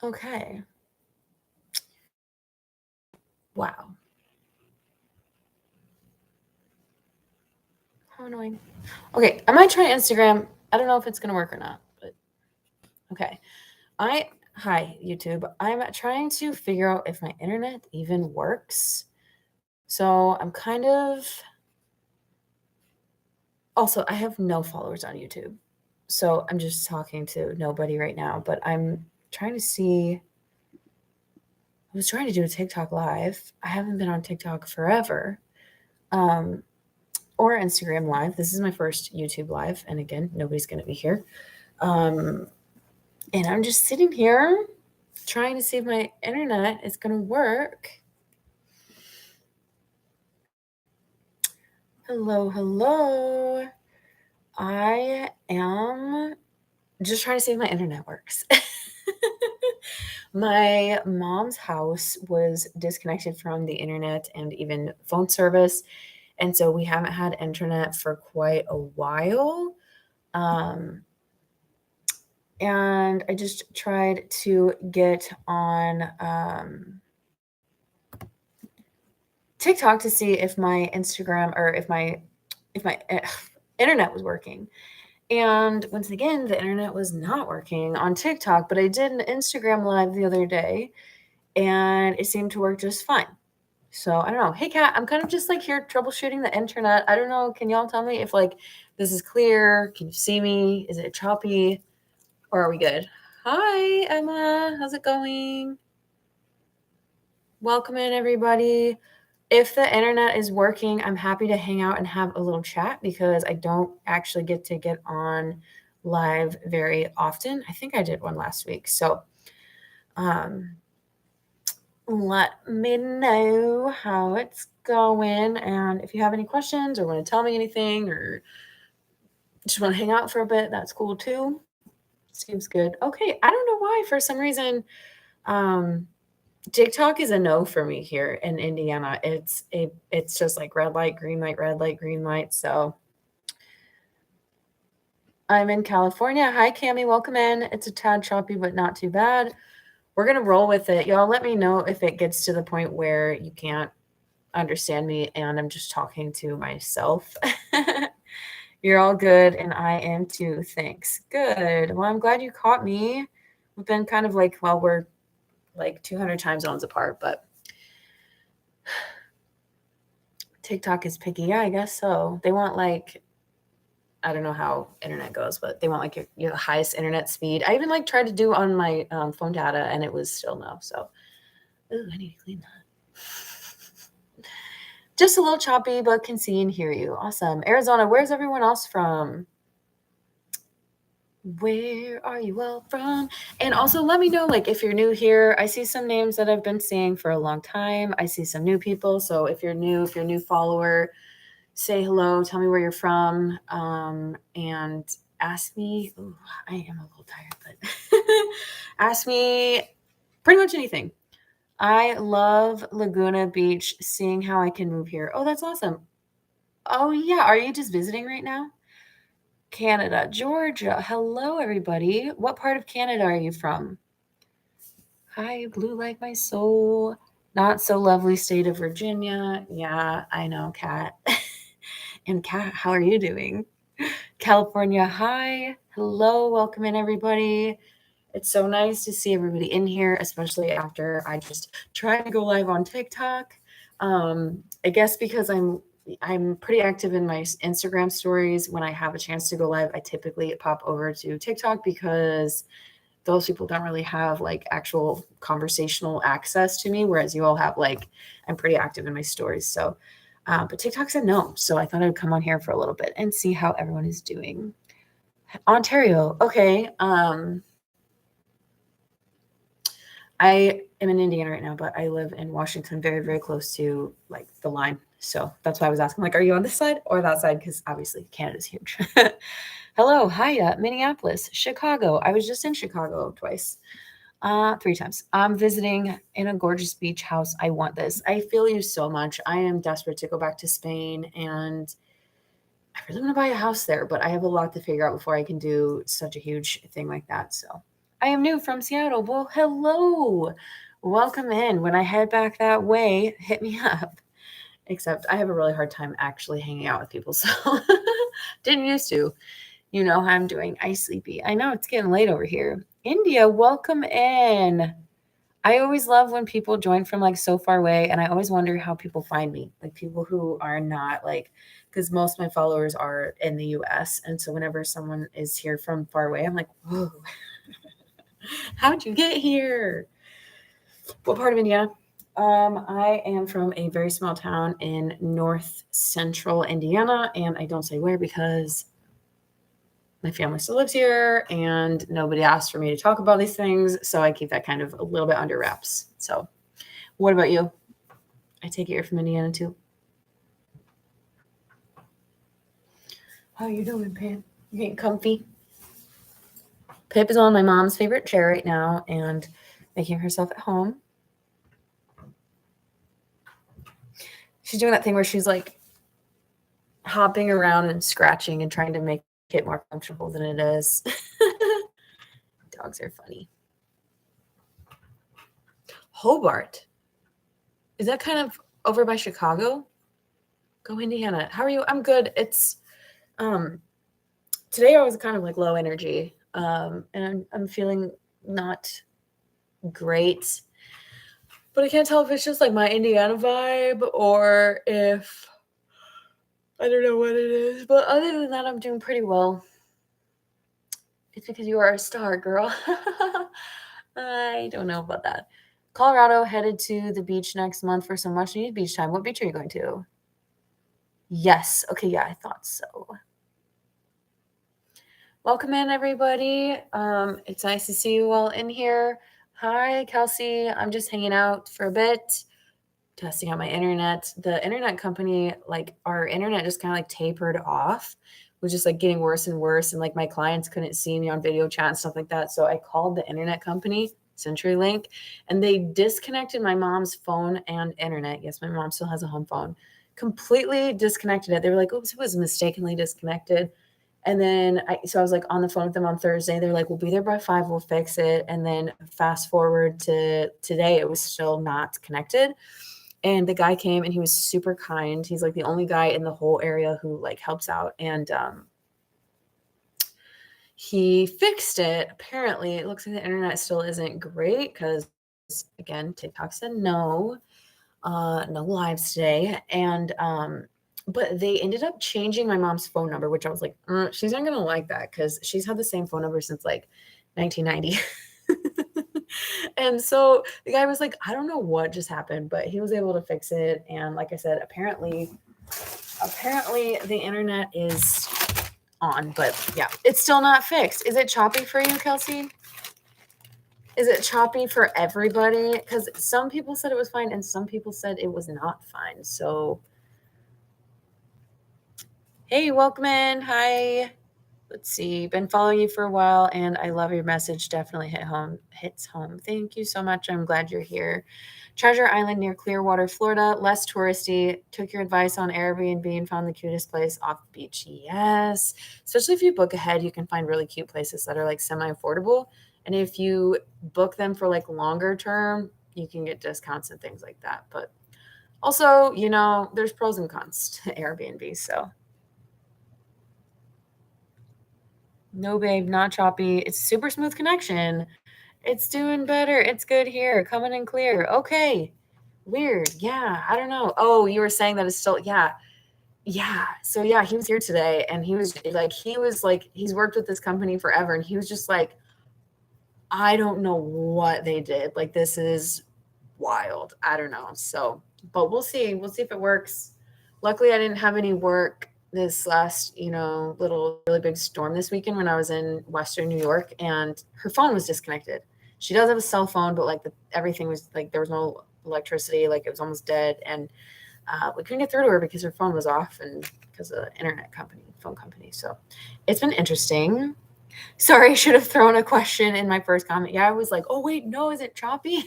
Okay. Wow. How annoying. Okay, I might try Instagram. I don't know if it's gonna work or not, but okay. Hi, YouTube. I'm trying to figure out if my internet even works. So I'm kind of. Also, I have no followers on YouTube. So I'm just talking to nobody right now, but I'm trying to see. I was trying to do a TikTok live. I haven't been on TikTok forever. Um, or Instagram live. This is my first YouTube live. And again, nobody's going to be here. And I'm just sitting here trying to see if my internet is going to work. Hello, hello. I am just trying to see if my internet works. My mom's house was disconnected from the internet and even phone service. And so we haven't had internet for quite a while. And I just tried to get on TikTok to see if my Instagram or if my internet was working. And once again, the internet was not working on TikTok, but I did an Instagram live the other day and it seemed to work just fine. So I don't know. Hey Kat, I'm kind of just like here troubleshooting the internet. I don't know. Can y'all tell me if like this is clear? Can you see me? Is it choppy? Or are we good? Hi, Emma. How's it going? Welcome in, everybody. If the internet is working, I'm happy to hang out and have a little chat because I don't actually get to get on live very often. I think I did one last week. So let me know how it's going. And if you have any questions or want to tell me anything or just want to hang out for a bit, that's cool too. Seems good. Okay. I don't know why, for some reason, um, TikTok is a no for me here in Indiana. It's just like red light, green light, red light, green light. So I'm in California. Hi, Cami. Welcome in. It's a tad choppy, but not too bad. We're going to roll with it. Y'all let me know if it gets to the point where you can't understand me and I'm just talking to myself. You're all good, and I am too. Thanks. Good. Well, I'm glad you caught me. We've been kind of like, well, we're like 200 time zones apart, but TikTok is picky. Yeah, I guess so. They want like, I don't know how internet goes, but they want like your highest internet speed. I even like tried to do on my phone data, and it was still no. So, ooh, I need to clean that. Just a little choppy, but can see and hear you. Awesome. Arizona, where's everyone else from? Where are you all from? And also let me know, like, if you're new here. I see some names that I've been seeing for a long time. I see some new people. So if you're a new follower, say hello, tell me where you're from, and ask me. Ooh, I am a little tired, but ask me pretty much anything. I love Laguna Beach, seeing how I can move here. Oh, that's awesome. Oh, yeah. Are you just visiting right now? Canada, Georgia. Hello, everybody. What part of Canada are you from? Hi, blue like my soul. Not so lovely state of Virginia. Yeah, I know, Kat. And Kat, how are you doing? California, hi. Hello, welcome in, everybody. It's so nice to see everybody in here, especially after I just tried to go live on TikTok. I guess because I'm pretty active in my Instagram stories. When I have a chance to go live, I typically pop over to TikTok because those people don't really have like actual conversational access to me, whereas you all have like I'm pretty active in my stories. So, but TikTok's a no, so I thought I'd come on here for a little bit and see how everyone is doing. Ontario, okay. I am in Indiana right now, but I live in Washington, very, very close to like the line. So that's why I was asking, like, are you on this side or that side? Because obviously Canada's huge. Hello, hiya, Minneapolis, Chicago. I was just in Chicago twice, 3 times. I'm visiting in a gorgeous beach house. I want this. I feel you so much. I am desperate to go back to Spain, and I really want to buy a house there, but I have a lot to figure out before I can do such a huge thing like that. So I am new from Seattle. Well, hello. Welcome in. When I head back that way, hit me up. Except I have a really hard time actually hanging out with people, so didn't used to. You know how I'm doing. I sleepy. I know it's getting late over here. India, welcome in. I always love when people join from like so far away, and I always wonder how people find me. Like people who are not like, because most of my followers are in the US. And so whenever someone is here from far away, I'm like, whoa, how'd you get here? What part of India? I am from a very small town in north central Indiana, and I don't say where because my family still lives here and nobody asked for me to talk about these things. So I keep that kind of a little bit under wraps. So, what about you? I take it you're from Indiana too. How you doing, Pip? You getting comfy? Pip is on my mom's favorite chair right now and making herself at home. She's doing that thing where she's like hopping around and scratching and trying to make it more comfortable than it is. Dogs are funny. Hobart. Is that kind of over by Chicago? Go Indiana. How are you? I'm good. It's today I was kind of like low energy. And I'm feeling not great. But I can't tell if it's just like my Indiana vibe or if I don't know what it is. But other than that, I'm doing pretty well. It's because you are a star, girl. I don't know about that. Colorado headed to the beach next month for some much needed beach time. What beach are you going to? Yes. Okay, yeah, I thought so. Welcome in, everybody. It's nice to see you all in here. Hi, Kelsey. I'm just hanging out for a bit, testing out my internet. The internet company, like our internet just kind of like tapered off, was just like getting worse and worse. And like my clients couldn't see me on video chat and stuff like that. So I called the internet company, CenturyLink, and they disconnected my mom's phone and internet. Yes, my mom still has a home phone. Completely disconnected it. They were like, oops, it was mistakenly disconnected. And then I was like on the phone with them on Thursday. They're like, we'll be there by 5. We'll fix it. And then fast forward to today, it was still not connected. And the guy came and he was super kind. He's like the only guy in the whole area who like helps out. And he fixed it. Apparently, it looks like the internet still isn't great because, again, TikTok said no lives today. And but they ended up changing my mom's phone number, which I was like, she's not gonna like that because she's had the same phone number since like 1990. And so the guy was like, I don't know what just happened, but he was able to fix it. And like I said, apparently the internet is on, but yeah, it's still not fixed. Is it choppy for you, Kelsey? Is it choppy for everybody? Because some people said it was fine and some people said it was not fine. So, hey, welcome in. Hi. Let's see. Been following you for a while and I love your message. Definitely hits home. Thank you so much. I'm glad you're here. Treasure Island near Clearwater, Florida. Less touristy. Took your advice on Airbnb and found the cutest place off the beach. Yes. Especially if you book ahead, you can find really cute places that are like semi-affordable. And if you book them for like longer term, you can get discounts and things like that. But also, you know, there's pros and cons to Airbnb. So no, babe, not choppy. It's super smooth connection. It's doing better. It's good here. Coming in clear. Okay. Weird. Yeah. I don't know. Oh, you were saying that it's still, yeah. Yeah. So yeah, he was here today and he was like, he's worked with this company forever. And he was just like, I don't know what they did. Like, this is wild. I don't know. So, but we'll see. We'll see if it works. Luckily, I didn't have any work this last, little really big storm this weekend when I was in Western New York and her phone was disconnected. She does have a cell phone, but like everything was like, there was no electricity, like it was almost dead. And we couldn't get through to her because her phone was off and because of the phone company. So it's been interesting. Sorry, I should have thrown a question in my first comment. Yeah, I was like, oh, wait, no, is it choppy?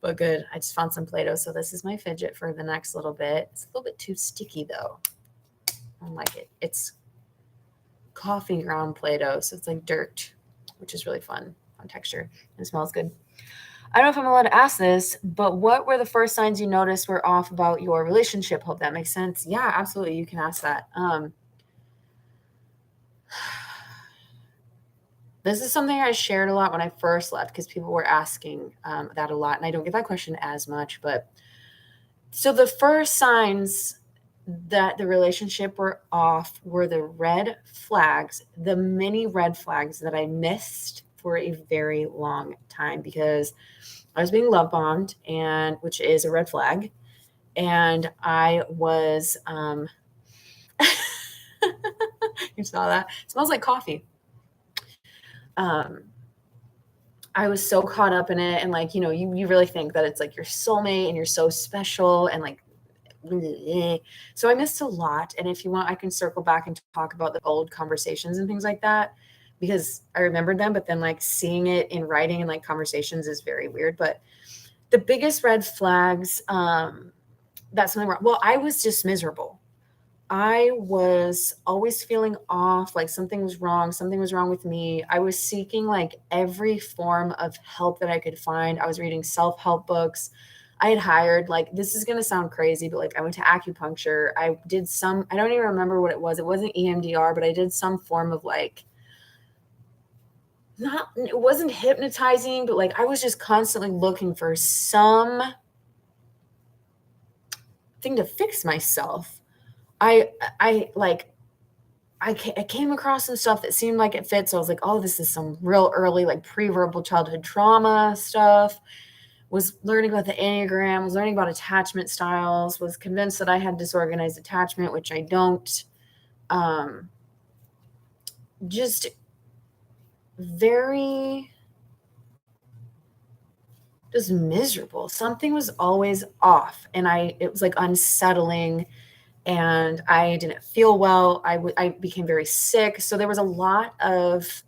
But good. I just found some Play-Doh. So this is my fidget for the next little bit. It's a little bit too sticky, though. I don't like it. It's coffee ground Play-Doh, so it's like dirt. which is really fun texture and smells good. I don't know if I'm allowed to ask this, but what were the first signs you noticed were off about your relationship? Hope that makes sense. Yeah, absolutely. You can ask that. This is something I shared a lot when I first left because people were asking that a lot. And I don't get that question as much. But so the first signs that the relationship were off were the red flags, the many red flags that I missed for a very long time because I was being love bombed, and which is a red flag. And I was, you saw that? It smells like coffee. I was so caught up in it, and like, you know, you really think that it's like your soulmate and you're so special and like, so I missed a lot. And if you want, I can circle back and talk about the old conversations and things like that because I remembered them, but then like seeing it in writing and like conversations is very weird. But the biggest red flags, that's something wrong. Well, I was just miserable. I was always feeling off, like something was wrong. Something was wrong with me. I was seeking like every form of help that I could find. I was reading self-help books. I had hired, like, this is going to sound crazy, but like I went to acupuncture. I did some, I don't even remember what it was. It wasn't EMDR, but I did some form of like, not, it wasn't hypnotizing, but like I was just constantly looking for some thing to fix myself. I came across some stuff that seemed like it fit. So I was like, oh, this is some real early, like pre-verbal childhood trauma stuff. Was learning about the Enneagram, was learning about attachment styles, was convinced that I had disorganized attachment, which I don't. Just very, just miserable. Something was always off, and it was like unsettling. And I didn't feel well. I became very sick. So there was a lot of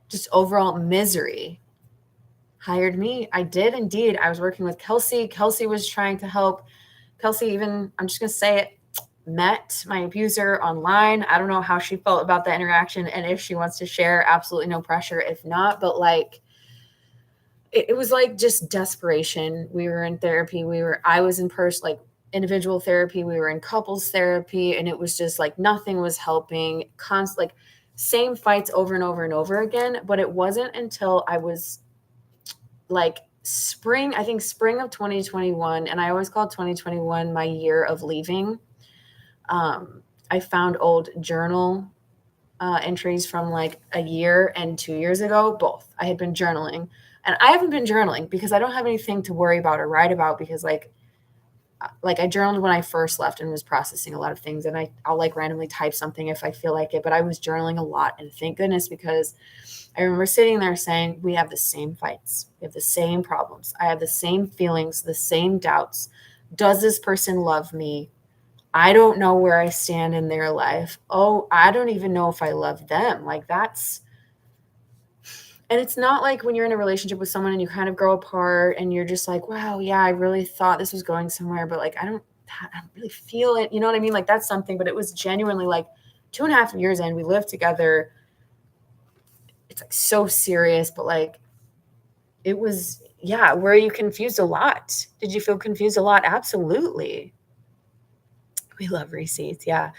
just overall misery. Hired me. I did indeed. I was working with Kelsey. Kelsey was trying to help. Kelsey even, I'm just going to say it, met my abuser online. I don't know how she felt about that interaction. And if she wants to share, absolutely no pressure. If not, but like, it was like just desperation. We were in therapy. I was in person, like individual therapy. We were in couples therapy, and it was just like nothing was helping. Like same fights over and over and over again. But it wasn't until I was like spring of 2021, and I always call 2021 my year of leaving. I found old journal entries from like a year and 2 years ago. Both. I had been journaling. And I haven't been journaling because I don't have anything to worry about or write about because like I journaled when I first left and was processing a lot of things, and I'll like randomly type something if I feel like it, but I was journaling a lot, and thank goodness, because I remember sitting there saying, we have the same fights. We have the same problems. I have the same feelings, the same doubts. Does this person love me? I don't know where I stand in their life. Oh, I don't even know if I love them. Like and it's not like when you're in a relationship with someone and you kind of grow apart and you're just like, wow, yeah, I really thought this was going somewhere, but like, I don't really feel it. You know what I mean? Like that's something, but it was genuinely like 2.5 years in, we lived together. It's like so serious, but like, it was, yeah. Were you confused a lot? Did you feel confused a lot? Absolutely. We love receipts. Yeah.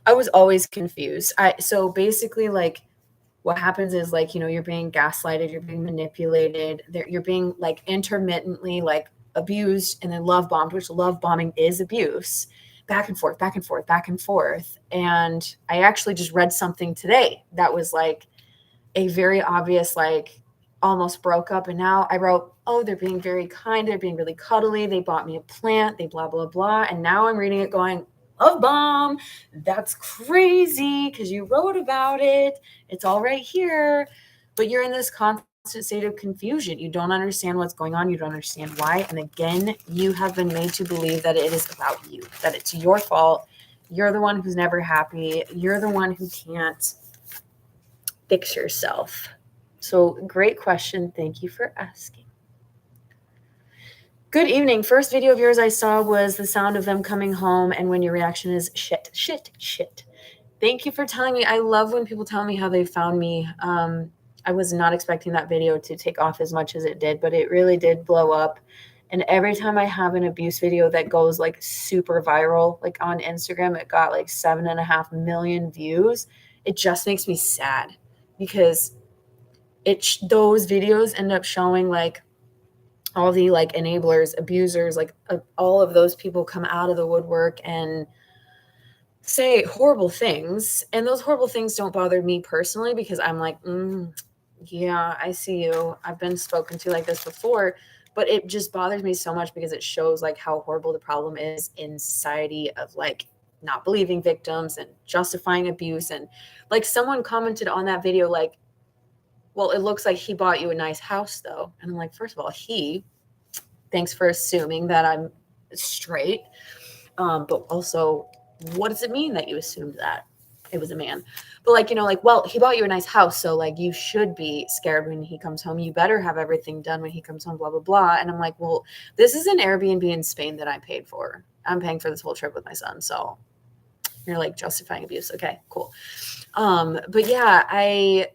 I was always confused. So basically like, what happens is like, you know, you're being gaslighted, you're being manipulated, you're being like intermittently like abused and then love bombed, which love bombing is abuse, back and forth, back and forth, back and forth. And I actually just read something today that was like a very obvious, like almost broke up. And now I wrote, oh, they're being very kind. They're being really cuddly. They bought me a plant. They blah, blah, blah. And now I'm reading it going, love bomb. That's crazy because you wrote about it. It's all right here. But you're in this constant state of confusion. You don't understand what's going on. You don't understand why. And again, you have been made to believe that it is about you, that it's your fault. You're the one who's never happy. You're the one who can't fix yourself. So great question. Thank you for asking. Good evening. First video of yours I saw was the sound of them coming home, and when your reaction is shit, shit, shit. Thank you for telling me. I love when people tell me how they found me. I was not expecting that video to take off as much as it did, but it really did blow up. And every time I have an abuse video that goes like super viral, like on Instagram, it got like 7.5 million views. It just makes me sad because those videos end up showing like all the like enablers, abusers, like all of those people come out of the woodwork and say horrible things. And those horrible things don't bother me personally because I'm like, yeah, I see you. I've been spoken to like this before. But it just bothers me so much because it shows like how horrible the problem is in society of like not believing victims and justifying abuse. And like someone commented on that video, like, well, it looks like he bought you a nice house though. And I'm like, first of all, thanks for assuming that I'm straight. But also, what does it mean that you assumed that it was a man? But like, like, well, he bought you a nice house, so like you should be scared when he comes home. You better have everything done when he comes home, blah, blah, blah. And I'm like, well, this is an Airbnb in Spain that I paid for. I'm paying for this whole trip with my son. So you're like justifying abuse. Okay, cool. But yeah, I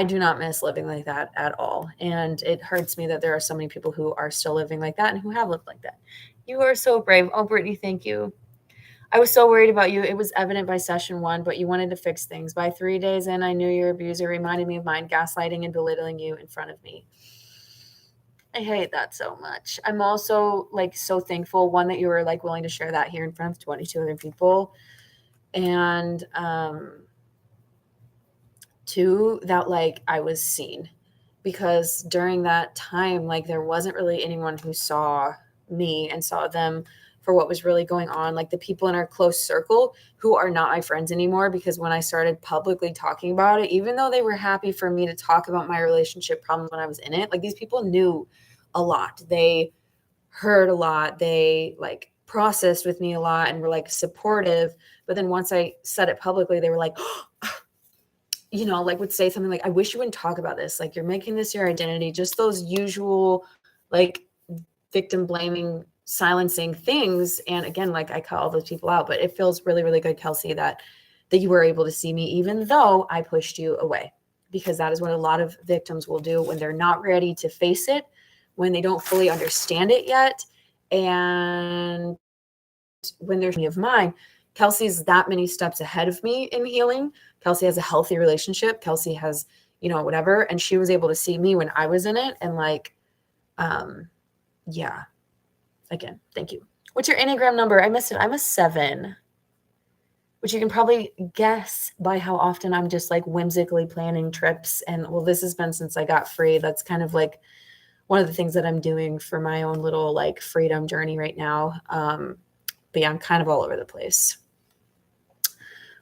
do not miss living like that at all. And it hurts me that there are so many people who are still living like that and who have lived like that. You are so brave. Oh, Brittany, thank you. I was so worried about you. It was evident by session 1, but you wanted to fix things. By 3 days in, I knew your abuser reminded me of mine, gaslighting and belittling you in front of me. I hate that so much. I'm also like so thankful, one, that you were like willing to share that here in front of 22 other people. And 2, that like I was seen, because during that time, like there wasn't really anyone who saw me and saw them for what was really going on. Like the people in our close circle who are not my friends anymore, because when I started publicly talking about it, even though they were happy for me to talk about my relationship problems when I was in it, like these people knew a lot. They heard a lot. They like processed with me a lot and were like supportive. But then once I said it publicly, they were like, like would say something like, I wish you wouldn't talk about this. Like you're making this your identity. Just those usual like victim blaming, silencing things. And again, like I cut all those people out, but it feels really, really good, Kelsey, that you were able to see me, even though I pushed you away, because that is what a lot of victims will do when they're not ready to face it, when they don't fully understand it yet. And when there's me of mine, Kelsey's that many steps ahead of me in healing. Kelsey has a healthy relationship. Kelsey has, whatever. And she was able to see me when I was in it. And like, yeah, again, thank you. What's your Enneagram number? I missed it. I'm a 7, which you can probably guess by how often I'm just like whimsically planning trips. And well, this has been since I got free. That's kind of like one of the things that I'm doing for my own little like freedom journey right now. But yeah, I'm kind of all over the place.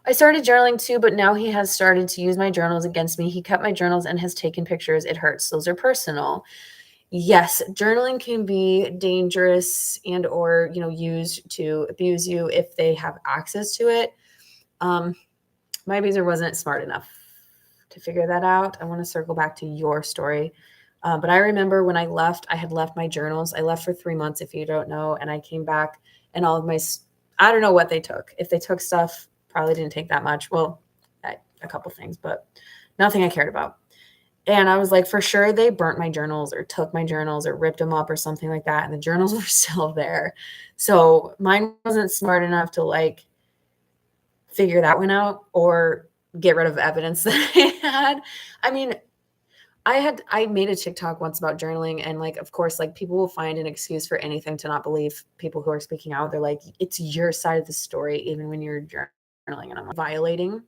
I started journaling too, but now he has started to use my journals against me. He kept my journals and has taken pictures. It hurts. Those are personal. Yes, journaling can be dangerous and or, used to abuse you if they have access to it. My abuser wasn't smart enough to figure that out. I want to circle back to your story. But I remember when I left, I had left my journals. I left for 3 months, if you don't know, and I came back and all of I don't know what they took. If they took stuff, probably didn't take that much. Well, a couple things, but nothing I cared about. And I was like, for sure they burnt my journals or took my journals or ripped them up or something like that. And the journals were still there. So mine wasn't smart enough to like figure that one out or get rid of evidence that I had. I mean, I made a TikTok once about journaling, and like, of course, like people will find an excuse for anything to not believe people who are speaking out. They're like, it's your side of the story, even when you're journaling. And I'm like, violating.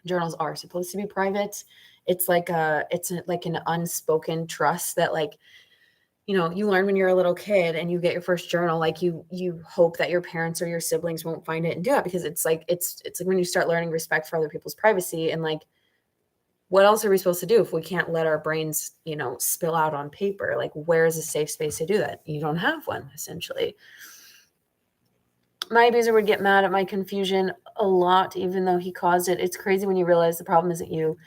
Journals are supposed to be private. It's like like an unspoken trust that like, you learn when you're a little kid and you get your first journal, like you hope that your parents or your siblings won't find it and do it, because it's like when you start learning respect for other people's privacy. And like, what else are we supposed to do if we can't let our brains, spill out on paper? Like, where is a safe space to do that? You don't have one, essentially. My abuser would get mad at my confusion a lot, even though he caused it. It's crazy when you realize the problem isn't you.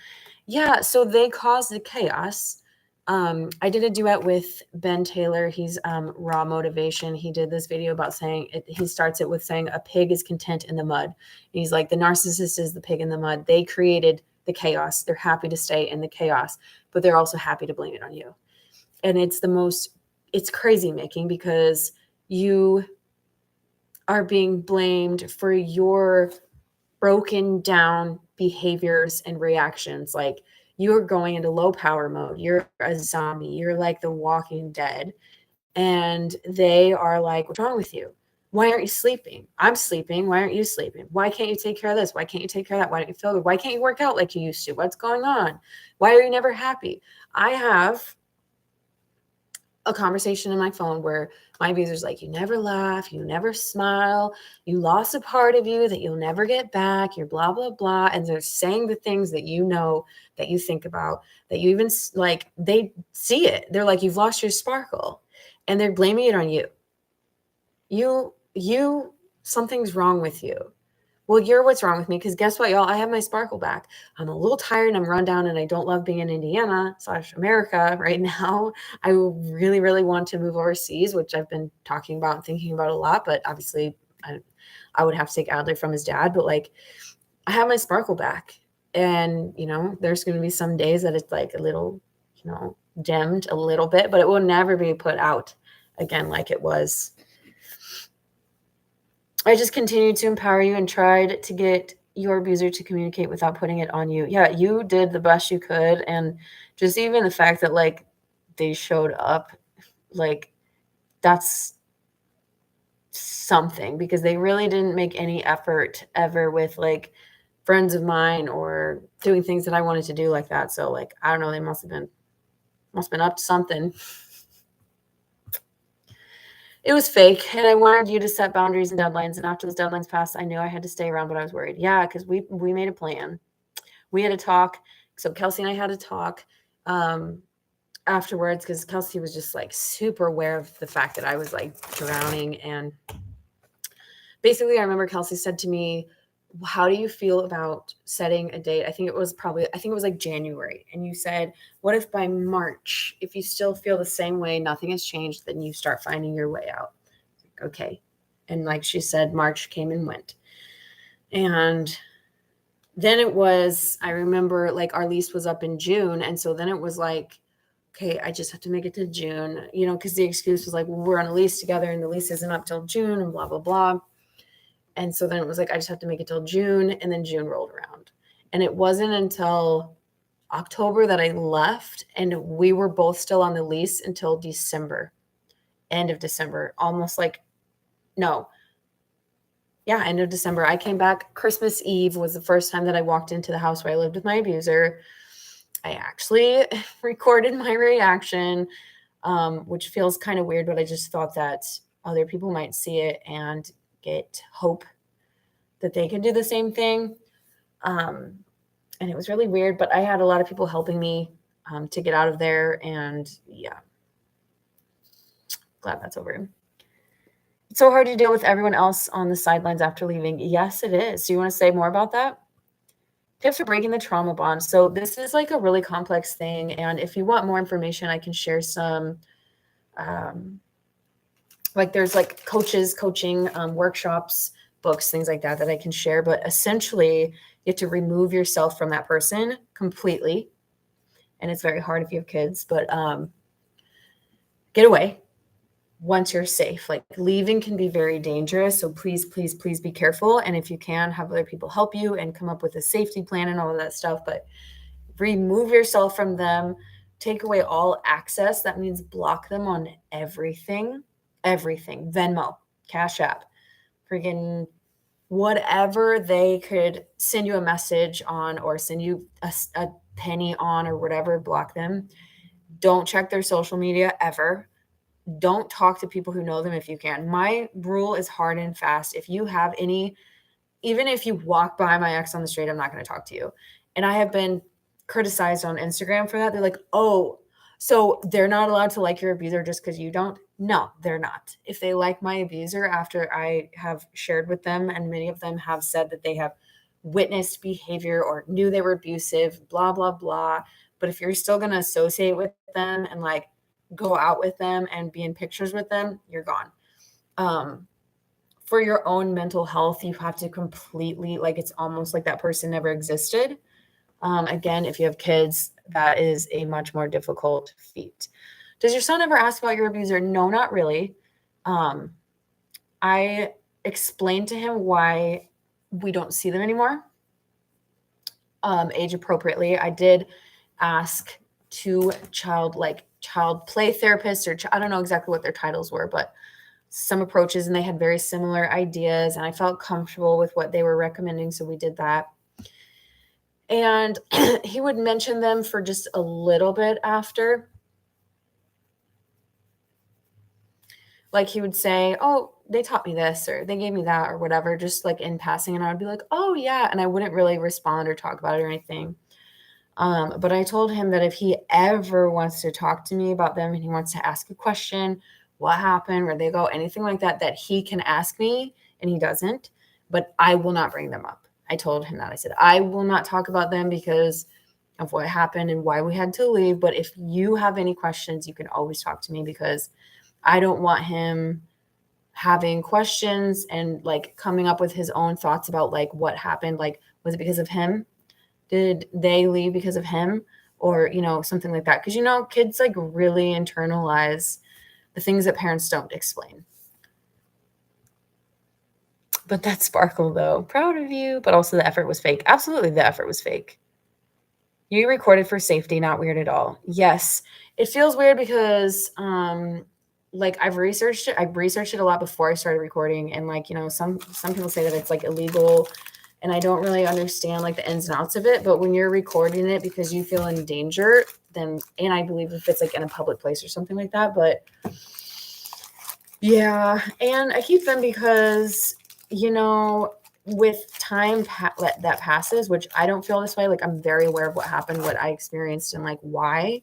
Yeah, so they caused the chaos. I did a duet with Ben Taylor. He's Raw Motivation. He did this video about saying he starts it with saying a pig is content in the mud. And he's like, the narcissist is the pig in the mud. They created the chaos. They're happy to stay in the chaos, but they're also happy to blame it on you. And it's crazy making, because you are being blamed for your broken down behaviors and reactions. Like, you're going into low power mode. You're a zombie. You're like the Walking Dead. And they are like, what's wrong with you? Why aren't you sleeping? I'm sleeping. Why aren't you sleeping? Why can't you take care of this? Why can't you take care of that? Why don't you feel good? Why can't you work out like you used to? What's going on? Why are you never happy? I have a conversation in my phone where my abuser's like, you never laugh, you never smile, you lost a part of you that you'll never get back, you're blah, blah, blah. And they're saying the things that you know, that you think about, that you even like, they see it. They're like, you've lost your sparkle, and they're blaming it on you. Something's wrong with you. Well, you're what's wrong with me, because guess what, y'all? I have my sparkle back. I'm a little tired and I'm run down, and I don't love being in Indiana/America right now. I really, really want to move overseas, which I've been talking about and thinking about a lot. But obviously, I would have to take Adler from his dad. But like, I have my sparkle back. And, there's going to be some days that it's like a little, dimmed a little bit, but it will never be put out again like it was. I just continued to empower you and tried to get your abuser to communicate without putting it on you. Yeah, you did the best you could. And just even the fact that, like, they showed up, like, that's something, because they really didn't make any effort ever with, like, friends of mine or doing things that I wanted to do like that. So, like, I don't know, they must have been up to something. It was fake, and I wanted you to set boundaries and deadlines, and after those deadlines passed, I knew I had to stay around, but I was worried. Yeah, because we made a plan. We had a talk. So Kelsey and I had a talk afterwards, because Kelsey was just like super aware of the fact that I was like drowning. And basically, I remember Kelsey said to me, how do you feel about setting a date? I think it was like January. And you said, what if by March, if you still feel the same way, nothing has changed, then you start finding your way out. Okay. And like she said, March came and went. And then I remember, like, our lease was up in June. And so then it was like, okay, I just have to make it to June, because the excuse was like, well, we're on a lease together and the lease isn't up till June and blah, blah, blah. And so then it was like, I just have to make it till June. And then June rolled around. And it wasn't until October that I left, and we were both still on the lease until December, end of December, almost like, no. Yeah, end of December. I came back. Christmas Eve was the first time that I walked into the house where I lived with my abuser. I actually recorded my reaction, which feels kind of weird, but I just thought that other people might see it and get hope that they can do the same thing. And it was really weird, but I had a lot of people helping me to get out of there. And yeah, glad that's over. It's so hard to deal with everyone else on the sidelines after leaving. Yes, it is. Do you want to say more about that? Tips for breaking the trauma bond. So this is like a really complex thing. And if you want more information, I can share some, like, there's like coaching workshops, books, things like that I can share. But essentially, you have to remove yourself from that person completely. And it's very hard if you have kids, but get away once you're safe. Like, leaving can be very dangerous. So please, please, please be careful. And if you can, have other people help you and come up with a safety plan and all of that stuff. But remove yourself from them. Take away all access. That means block them on everything. Venmo, Cash App, freaking whatever they could send you a message on or send you a penny on or whatever, block them. Don't check their social media ever. Don't talk to people who know them if you can. My rule is hard and fast. If you have any, even if you walk by my ex on the street, I'm not going to talk to you. And I have been criticized on Instagram for that. They're like, oh, so they're not allowed to like your abuser just because you don't? No, they're not. If they like my abuser after I have shared with them, and many of them have said that they have witnessed behavior or knew they were abusive, blah, blah, blah. But if you're still going to associate with them and like go out with them and be in pictures with them, you're gone. For your own mental health, you have to completely, like, it's almost like that person never existed. Again, if you have kids, that is a much more difficult feat. Does your son ever ask about your abuser? No, not really. I explained to him why we don't see them anymore, age appropriately. I did ask two child play therapists, or I don't know exactly what their titles were, but some approaches, and they had very similar ideas, and I felt comfortable with what they were recommending, so we did that. And he would mention them for just a little bit after. Like he would say, oh, they taught me this, or they gave me that, or whatever, just like in passing. And I would be like, oh yeah. And I wouldn't really respond or talk about it or anything. But I told him that if he ever wants to talk to me about them and he wants to ask a question, what happened, where they go, anything like that, that he can ask me, and he doesn't, but I will not bring them up. I told him that. I said, I will not talk about them because of what happened and why we had to leave. But if you have any questions, you can always talk to me, because I don't want him having questions and like coming up with his own thoughts about like what happened. Like, was it because of him? Did they leave because of him? Or, something like that. Because, kids like really internalize the things that parents don't explain. But that sparkle, though, proud of you. But also the effort was fake. Absolutely, the effort was fake. You recorded for safety, not weird at all. Yes, it feels weird because like I've researched it. I've researched it a lot before I started recording, and like, some people say that it's like illegal, and I don't really understand like the ins and outs of it. But when you're recording it because you feel in danger, then, and I believe if it's like in a public place or something like that, but yeah. And I keep them because, with time that passes, which I don't feel this way. Like I'm very aware of what happened, what I experienced, and like why.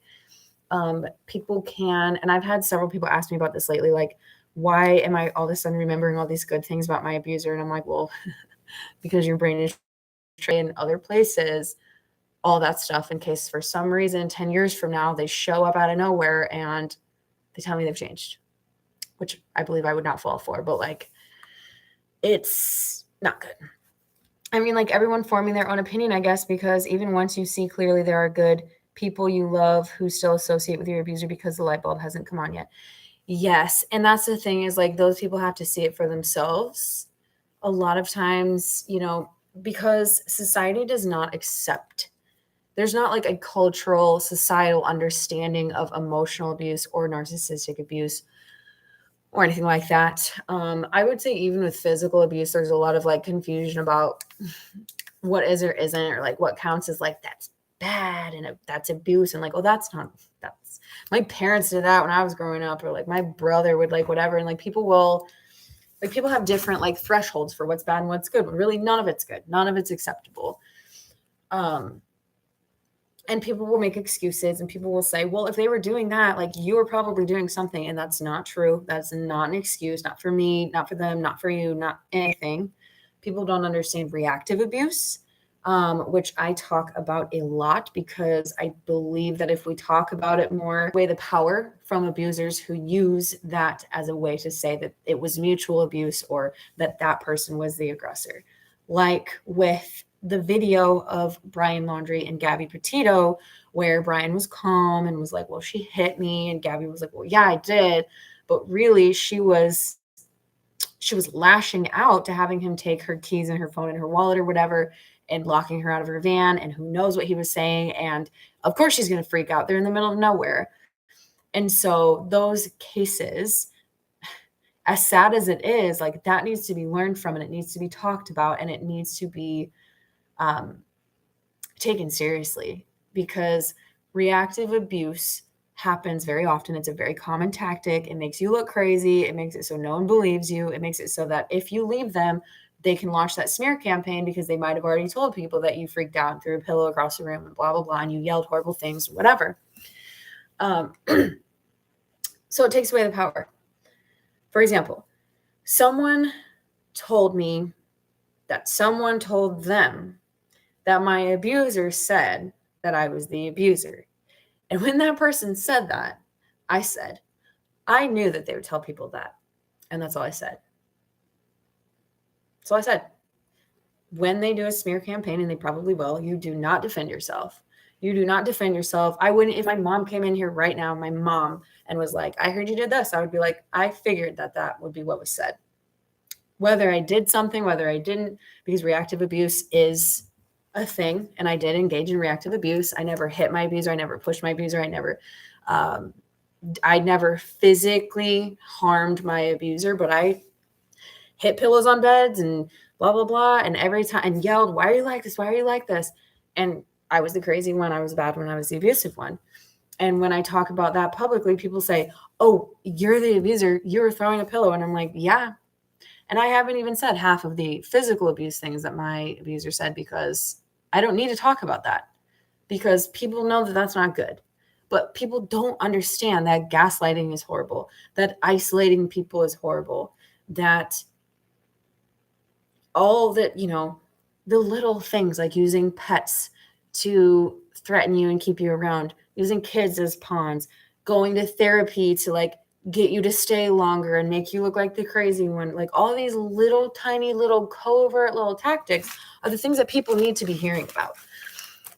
People can, and I've had several people ask me about this lately, like, why am I all of a sudden remembering all these good things about my abuser? And I'm like, well, because your brain is trained in other places, all that stuff, in case for some reason 10 years from now they show up out of nowhere and they tell me they've changed, which I believe I would not fall for, but like, it's not good. I mean, like, everyone forming their own opinion, I guess, because even once you see clearly there are good people you love who still associate with your abuser because the light bulb hasn't come on yet. Yes. And that's the thing, is like those people have to see it for themselves. A lot of times, because society does not accept, there's not like a cultural, societal understanding of emotional abuse or narcissistic abuse or anything like that. I would say even with physical abuse, there's a lot of like confusion about what is or isn't, or like what counts as like that's bad and that's abuse, and like, oh, that's my parents did that when I was growing up, or like my brother would like whatever. And like people have different like thresholds for what's bad and what's good, but really none of it's good, none of it's acceptable. And people will make excuses, and people will say, well, if they were doing that, like, you were probably doing something. And that's not true. That's not an excuse, not for me, not for them, not for you, not anything. People don't understand reactive abuse, which I talk about a lot, because I believe that if we talk about it more, away the power from abusers who use that as a way to say that it was mutual abuse, or that that person was the aggressor. Like with the video of Brian Laundrie and Gabby Petito, where Brian was calm and was like, well, she hit me. And Gabby was like, well, yeah, I did. But really, she was lashing out to having him take her keys and her phone and her wallet or whatever, and locking her out of her van. And who knows what he was saying. And of course she's going to freak out. They're in the middle of nowhere. And so those cases, as sad as it is, like, that needs to be learned from, and it needs to be talked about, and it needs to be taken seriously, because reactive abuse happens very often. It's a very common tactic. It makes you look crazy. It makes it so no one believes you. It makes it so that if you leave them, they can launch that smear campaign, because they might have already told people that you freaked out and threw a pillow across the room and blah, blah, blah, and you yelled horrible things, or whatever. So it takes away the power. For example, someone told me that someone told them that my abuser said that I was the abuser. And when that person said that, I said, I knew that they would tell people that. And that's all I said. So I said, when they do a smear campaign, and they probably will, you do not defend yourself. You do not defend yourself. I wouldn't, if my mom came in here right now, my mom, and was like, I heard you did this, I would be like, I figured that that would be what was said. Whether I did something, whether I didn't, because reactive abuse is a thing, and I did engage in reactive abuse. I never hit my abuser. I never pushed my abuser. I never physically harmed my abuser, but I hit pillows on beds and blah, blah, blah. And every time, and yelled, why are you like this? Why are you like this? And I was the crazy one. I was the bad one. I was the abusive one. And when I talk about that publicly, people say, oh, you're the abuser. You're throwing a pillow. And I'm like, yeah. And I haven't even said half of the physical abuse things that my abuser said, because I don't need to talk about that, because people know that that's not good. But people don't understand that gaslighting is horrible, that isolating people is horrible, that all that, the little things like using pets to threaten you and keep you around, using kids as pawns, going to therapy to like get you to stay longer and make you look like the crazy one. Like all these little tiny little covert little tactics are the things that people need to be hearing about.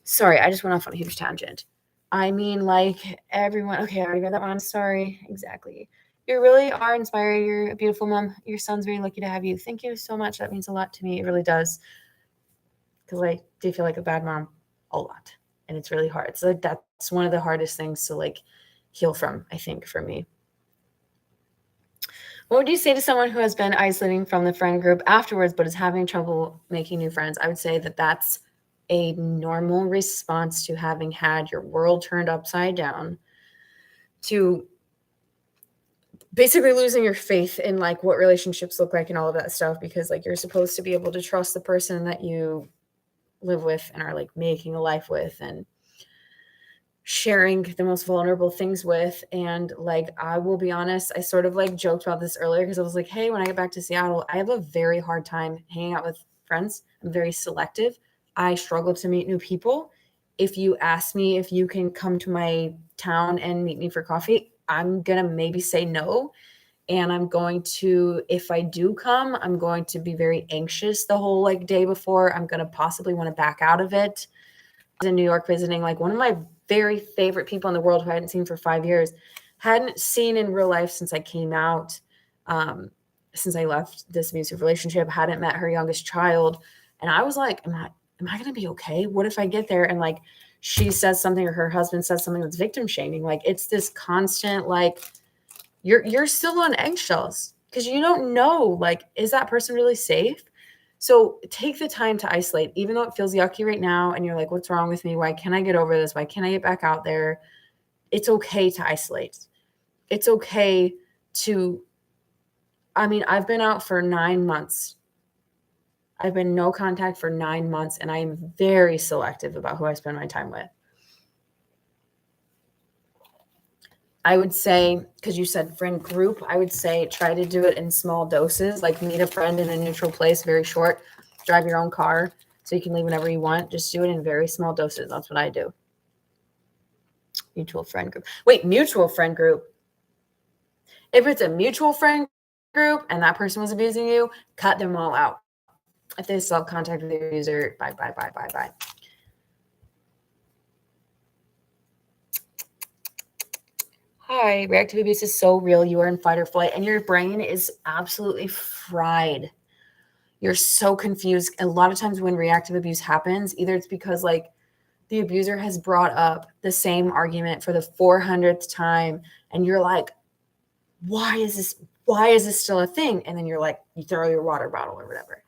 Sorry, I just went off on a huge tangent. I mean, like everyone. Okay, I already read that one. I'm sorry. Exactly. You really are inspiring. You're a beautiful mom. Your son's very lucky to have you. Thank you so much. That means a lot to me. It really does. Because I do feel like a bad mom a lot. And it's really hard. So that's one of the hardest things to like heal from, I think, for me. What would you say to someone who has been isolating from the friend group afterwards, but is having trouble making new friends? I would say that that's a normal response to having had your world turned upside down, to basically losing your faith in like what relationships look like and all of that stuff, because like you're supposed to be able to trust the person that you live with and are like making a life with and sharing the most vulnerable things with. And like, I will be honest, I sort of like joked about this earlier, because I was like, hey, when I get back to Seattle, I have a very hard time hanging out with friends. I'm very selective. I struggle to meet new people. If you ask me if you can come to my town and meet me for coffee, I'm going to maybe say no. And I'm going to, if I do come, I'm going to be very anxious the whole like day before. I'm going to possibly want to back out of it. I was in New York visiting like one of my very favorite people in the world who I hadn't seen for 5 years, hadn't seen in real life since I came out, since I left this abusive relationship, hadn't met her youngest child. And I was like, am I going to be okay? What if I get there and like she says something or her husband says something that's victim shaming? Like it's this constant, like you're still on eggshells because you don't know, like, is that person really safe? So take the time to isolate, even though it feels yucky right now. And you're like, what's wrong with me? Why can't I get over this? Why can't I get back out there? It's okay to isolate. It's okay to, I've been out for 9 months. I've been no contact for 9 months, and I am very selective about who I spend my time with. I would say, because you said friend group, I would say try to do it in small doses, like meet a friend in a neutral place, very short, drive your own car so you can leave whenever you want. Just do it in very small doses. That's what I do. Mutual friend group. Wait, mutual friend group. If it's a mutual friend group and that person was abusing you, cut them all out. If they still have contact with the abuser, bye, bye, bye, bye, bye. Hi, reactive abuse is so real. You are in fight or flight, and your brain is absolutely fried. You're so confused. A lot of times when reactive abuse happens, either it's because like the abuser has brought up the same argument for the 400th time, and you're like, why is this still a thing? And then you're like, you throw your water bottle or whatever.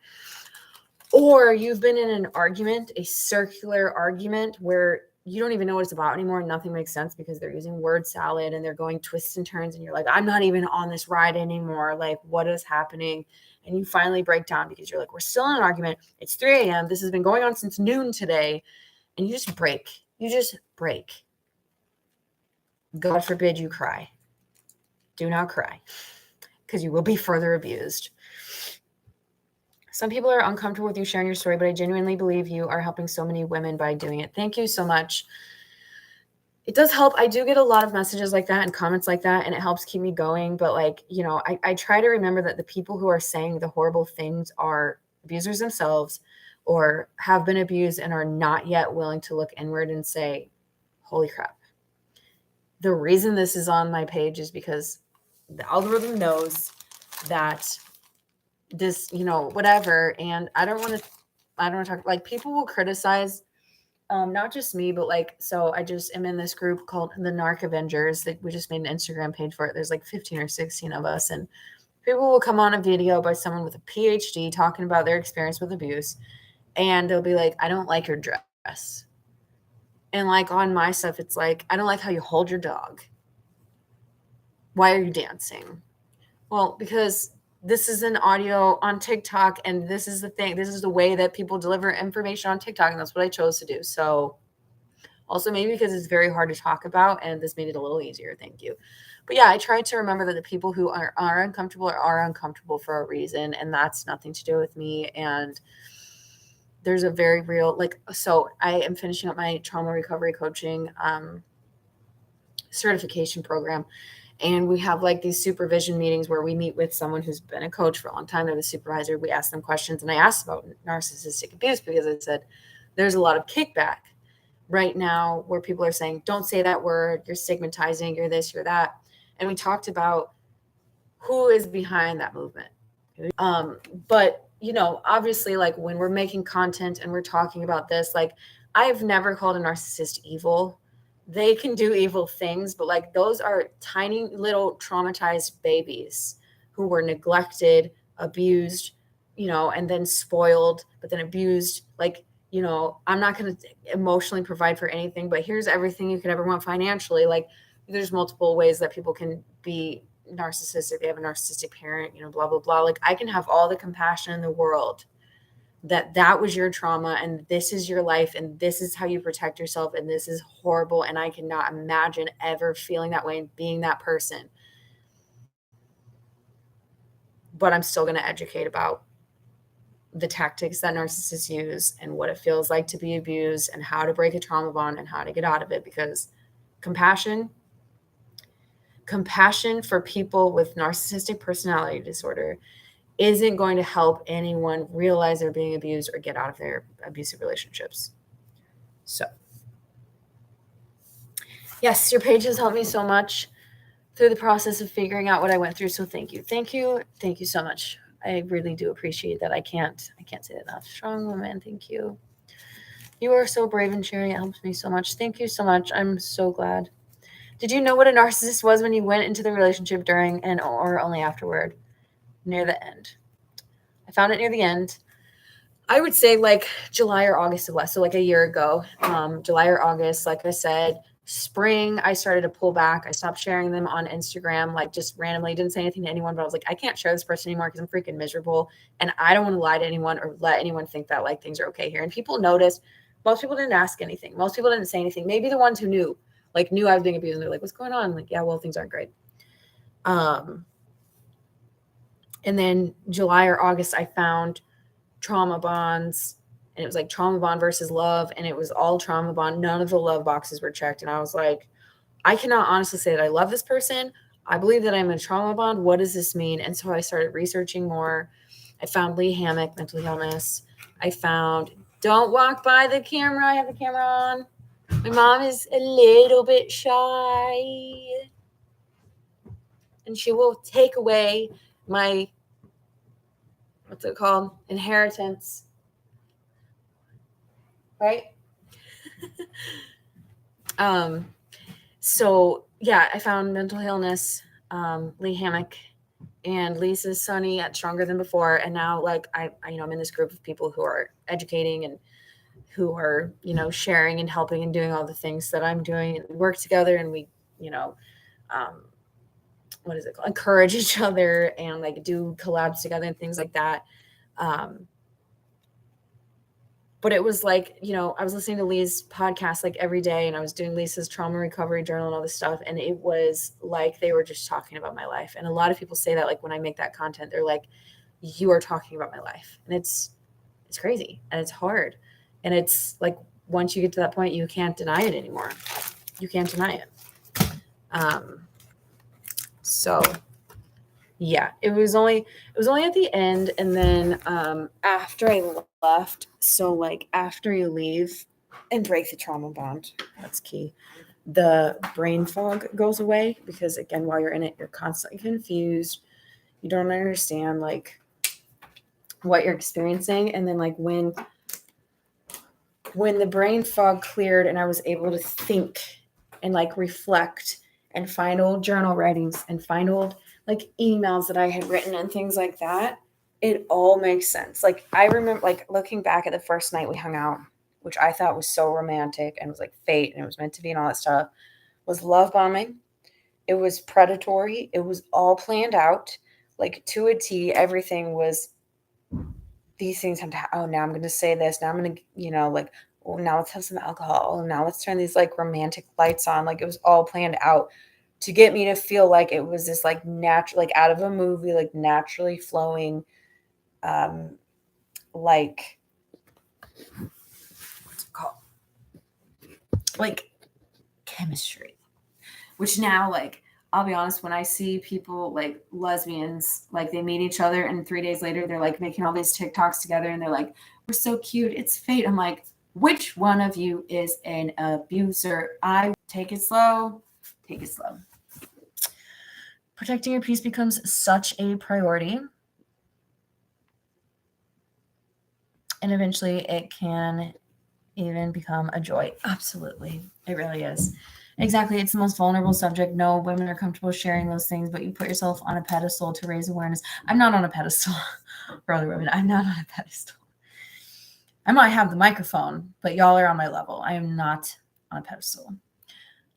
Or you've been in an argument, a circular argument where you don't even know what it's about anymore. Nothing makes sense because they're using word salad and they're going twists and turns. And you're like, I'm not even on this ride anymore. Like, what is happening? And you finally break down because you're like, we're still in an argument. It's 3 a.m. This has been going on since noon today. And you just break. You just break. God forbid you cry. Do not cry because you will be further abused. Some people are uncomfortable with you sharing your story, but I genuinely believe you are helping so many women by doing it. Thank you so much. it does help. I do get a lot of messages like that and comments like that, and it helps keep me going. But like, I try to remember that the people who are saying the horrible things are abusers themselves or have been abused and are not yet willing to look inward and say, holy crap. The reason this is on my page is because the algorithm knows that this, whatever. And I don't want to talk, like, people will criticize not just me, but like, so I just am in this group called the Narc Avengers that we just made an Instagram page for it. There's like 15 or 16 of us, and people will come on a video by someone with a PhD talking about their experience with abuse, and they'll be like, I don't like your dress. And like on my stuff, it's like, I don't like how you hold your dog. Why are you dancing? Well, because this is an audio on TikTok, and this is the thing. This is the way that people deliver information on TikTok, and that's what I chose to do. So also maybe because it's very hard to talk about, and this made it a little easier. Thank you. But yeah, I try to remember that the people who are uncomfortable are uncomfortable for a reason, and that's nothing to do with me. And there's a very real, like, so I am finishing up my trauma recovery coaching certification program. And we have like these supervision meetings where we meet with someone who's been a coach for a long time. They're the supervisor. We ask them questions. And I asked about narcissistic abuse because I said, there's a lot of kickback right now where people are saying, don't say that word. You're stigmatizing, you're this, you're that. And we talked about who is behind that movement. But, obviously, like when we're making content and we're talking about this, like I've never called a narcissist evil. They can do evil things, but like those are tiny little traumatized babies who were neglected, abused, and then spoiled, but then abused. Like, I'm not going to emotionally provide for anything, but here's everything you could ever want financially. Like, there's multiple ways that people can be narcissistic. They have a narcissistic parent, blah, blah, blah. Like, I can have all the compassion in the world that was your trauma, and this is your life, and this is how you protect yourself, and this is horrible, and I cannot imagine ever feeling that way and being that person. But I'm still going to educate about the tactics that narcissists use and what it feels like to be abused and how to break a trauma bond and how to get out of it, because compassion for people with narcissistic personality disorder isn't going to help anyone realize they're being abused or get out of their abusive relationships. So, yes, your page has helped me so much through the process of figuring out what I went through. So thank you. Thank you. Thank you so much. I really do appreciate that. I can't say it enough. Strong woman. Thank you. You are so brave and sharing. It helps me so much. Thank you so much. I'm so glad. Did you know what a narcissist was when you went into the relationship during and or only afterward? Near the end. I found it near the end. I would say like July or August of last, so like a year ago, July or August, like I said, spring, I started to pull back. I stopped sharing them on Instagram, like just randomly, didn't say anything to anyone, but I was like, I can't share this person anymore because I'm freaking miserable. And I don't want to lie to anyone or let anyone think that like things are okay here. And people noticed. Most people didn't ask anything. Most people didn't say anything. Maybe the ones who knew I was being abused, and they're like, what's going on? I'm like, yeah, well, things aren't great. And then July or August, I found trauma bonds, and it was like trauma bond versus love, and it was all trauma bond. None of the love boxes were checked. And I was like, I cannot honestly say that I love this person. I believe that I'm in a trauma bond. What does this mean? And so I started researching more. I found Lee Hammock, mental illness. I found, don't walk by the camera. I have the camera on. My mom is a little bit shy, and she will take away my, what's it called? Inheritance. Right? So yeah, I found mental illness, Lee Hammock, and Lisa's Sunny at Stronger Than Before. And now like I'm in this group of people who are educating and who are, sharing and helping and doing all the things that I'm doing, and we work together, and we, what is it called? Encourage each other and like do collabs together and things like that. But it was like, I was listening to Lee's podcast like every day, and I was doing Lisa's trauma recovery journal and all this stuff. And it was like they were just talking about my life. And a lot of people say that, like, when I make that content, they're like, you are talking about my life. And it's crazy, and it's hard. And it's like, once you get to that point, you can't deny it anymore. You can't deny it. So yeah, it was only at the end, and then after I left. So like after you leave and break the trauma bond, that's key. The brain fog goes away because again, while you're in it, you're constantly confused. You don't understand like what you're experiencing, and then like when the brain fog cleared and I was able to think and like reflect and find old journal writings and find old like emails that I had written and things like that, it all makes sense. Like I remember like looking back at the first night we hung out, which I thought was so romantic and was like fate and it was meant to be and all that stuff, was love bombing. It was predatory. It was all planned out, like to a T. Everything was these things have to oh, now I'm going to say this, now I'm going to like, oh, now let's have some alcohol, oh, now let's turn these like romantic lights on. Like it was all planned out to get me to feel like it was this like natural, like out of a movie, like naturally flowing like what's it called, like chemistry. Which now, like, I'll be honest, when I see people like lesbians, like they meet each other and 3 days later they're like making all these TikToks together and they're like, we're so cute, it's fate. I'm like, which one of you is an abuser? I take it slow. Take it slow. Protecting your peace becomes such a priority. And eventually it can even become a joy. Absolutely. It really is. Exactly. It's the most vulnerable subject. No women are comfortable sharing those things, but you put yourself on a pedestal to raise awareness. I'm not on a pedestal for other women. I'm not on a pedestal. I might have the microphone, but y'all are on my level. I am not on a pedestal.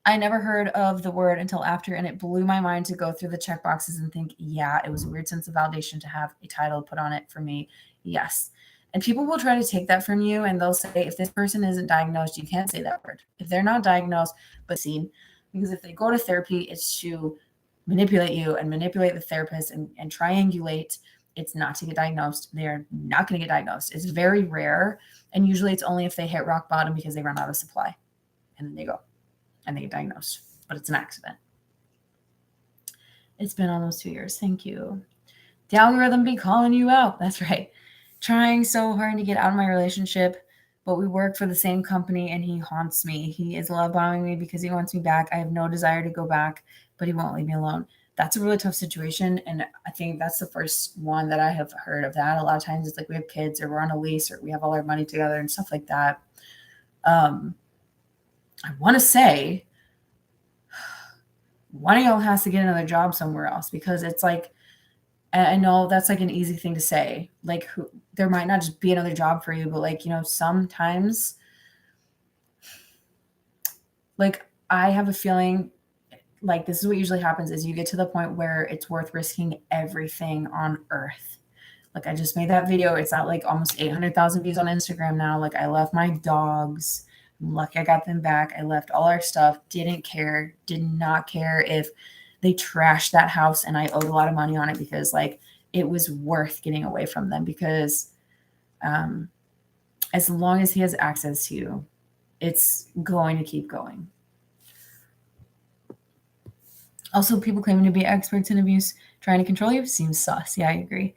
I never heard of the word until after, and it blew my mind to go through the check boxes and think, yeah, it was a weird sense of validation to have a title put on it for me. Yes. And people will try to take that from you, and they'll say, if this person isn't diagnosed, you can't say that word. If they're not diagnosed, but seen, because if they go to therapy, it's to manipulate you and manipulate the therapist and triangulate. It's not to get diagnosed. They're not going to get diagnosed. It's very rare. And usually it's only if they hit rock bottom because they run out of supply. And then they go and they get diagnosed. But it's an accident. It's been almost 2 years. Thank you. The algorithm be calling you out. That's right. Trying so hard to get out of my relationship, but we work for the same company and he haunts me. He is love bombing me because he wants me back. I have no desire to go back, but he won't leave me alone. That's a really tough situation. And I think that's the first one that I have heard of that. A lot of times it's like we have kids or we're on a lease or we have all our money together and stuff like that. I want to say one of y'all has to get another job somewhere else, because it's like, I know that's like an easy thing to say. Like there might not just be another job for you, but like, sometimes like I have a feeling like this is what usually happens is you get to the point where it's worth risking everything on earth. Like I just made that video. It's at like almost 800,000 views on Instagram now. Like I left my dogs. I'm lucky I got them back. I left all our stuff. Did not care if they trashed that house and I owed a lot of money on it, because like it was worth getting away from them, because as long as he has access to you, it's going to keep going. Also, people claiming to be experts in abuse, trying to control you, seems sus. Yeah, I agree.